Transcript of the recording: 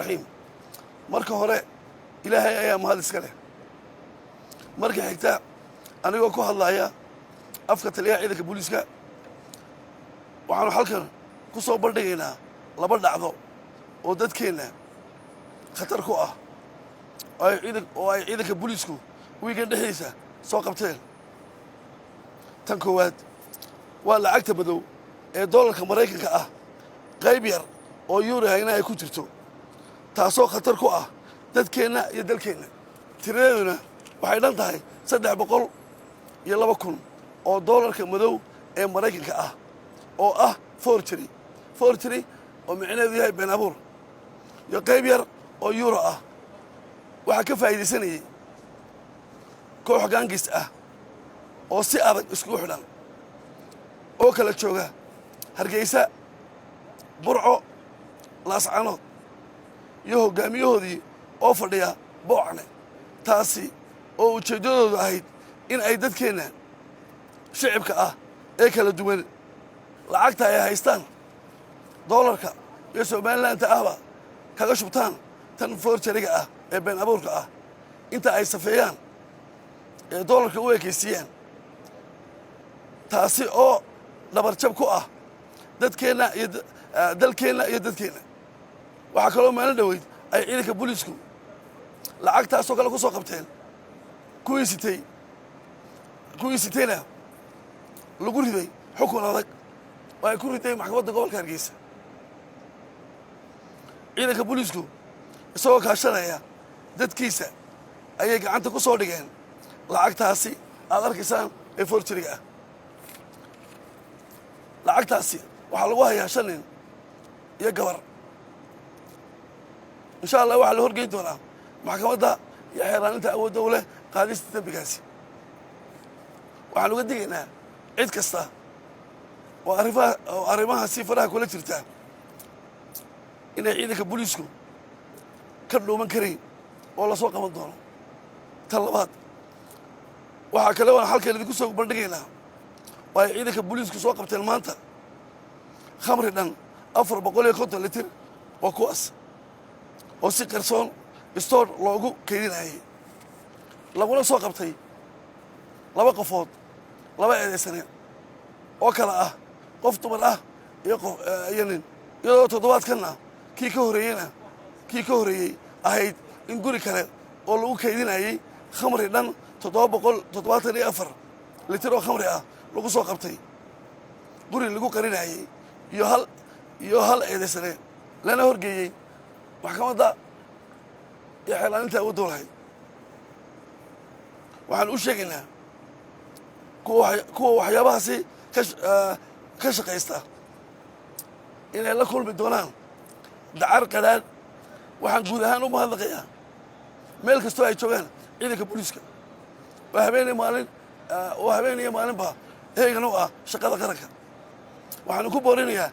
الرحيم marka hore ilaahay ayaa mahad iska leh marka xigta anigoo ku hadlaya afka taliyaha ciidanka booliska waxaanu halkan ku soo bandhigaynaa laba dhacdo oo dadkeena khatar ku ah oo ay ciidanka boolisku weekend dhexdiisa soo qabteen tan koowaad waa lacagta madow ee doolarka Mareykanka ah qayb yar oo euro hayna ay ku jirto taasoo khatar ku ah dadkeena iyo dalkeena tiradeeduna waxay dhan tahay 302,000 oo doolarka madow ee Mareykanka ah oo ah forgery oo micnaheedu yahay been abuur iyo qayb yar oo euro ah waxa ka faa'iideysanayay koox gaangis ah oo si adag isku xidhan oo kala jooga Hargeysa Burco Laascaanood iyo hogaamiyahoodii oo fadhiya Boocne taasi oo ujeedadoodu ahayd in ay dadkeena shacabka ah ee kala duwan lacagta ay haystaan doolarka iyo Somaliland ahba kaga shubtaan tan forgery-ga ah ee been abuurka ah inta ay safeeyaan ee doolarka u ekeysiyaan taasi oo dhabar jab ku ah dadkeena iyo dalkeena iyo dadkeena waxa kale oo maalin dhaweyd ay ciidanka boolisku lacagtaas oo kale ku soo qabteen kuwii sitayna lagu riday xukun adag oo ay ku riday maxkamadda gobolka Hargeysa ciidanka boolisku isagoo kaashanaya dadkiisa ayay gacanta ku soo dhigeen lacagtaasi aad arkaysaan ee forgery-ga ah lacagtaasi waxaa lagu hayaa 5 nin iyo gabar insha Allah waxaa la horgeyn doonaa maxkamadda iyo xeeraaninta awoodda u leh qaadista dambigaasi waxaan uga digaynaa cid kasta oo arrimaha si faraha kula jirta inay ciidanka boolisku ka dhuuman karayn oo la soo qaban doono tan labaad waxaa kale oo halkan idinku soo bandhigaynaa oo ay ciidanka boolisku soo qabteen maanta khamri dhan 450 litir oo kuwaas oo si qarsoon store loogu keydinayay laguna soo qabtay 2 qofood 2 eedeysane oo kala ah qof dumar ah iyo nin iyadoo toddobaadkana kii ka horeeyay ahayd in guri kale oo lagu keydinayay khamri dhan 774 litir oo khamri ah lagu soo qabtay guri lagu qarinayay iyo hal eedeysane lana horgeeyay maxkamadda iyo xeelaaninta awoodda u lahayd waxaan u sheegaynaa kuwa waxyaabahaasi ka shaqaysta inay la kulmi doonaan dacar qadhaadh waxaan guud ahaan u mahadnaqayaa meel kastoo ay joogaan ciidanka booliska oo habeen iyo maalinba heegan u ah shaqada qaranka waxaanu ku boorinayaa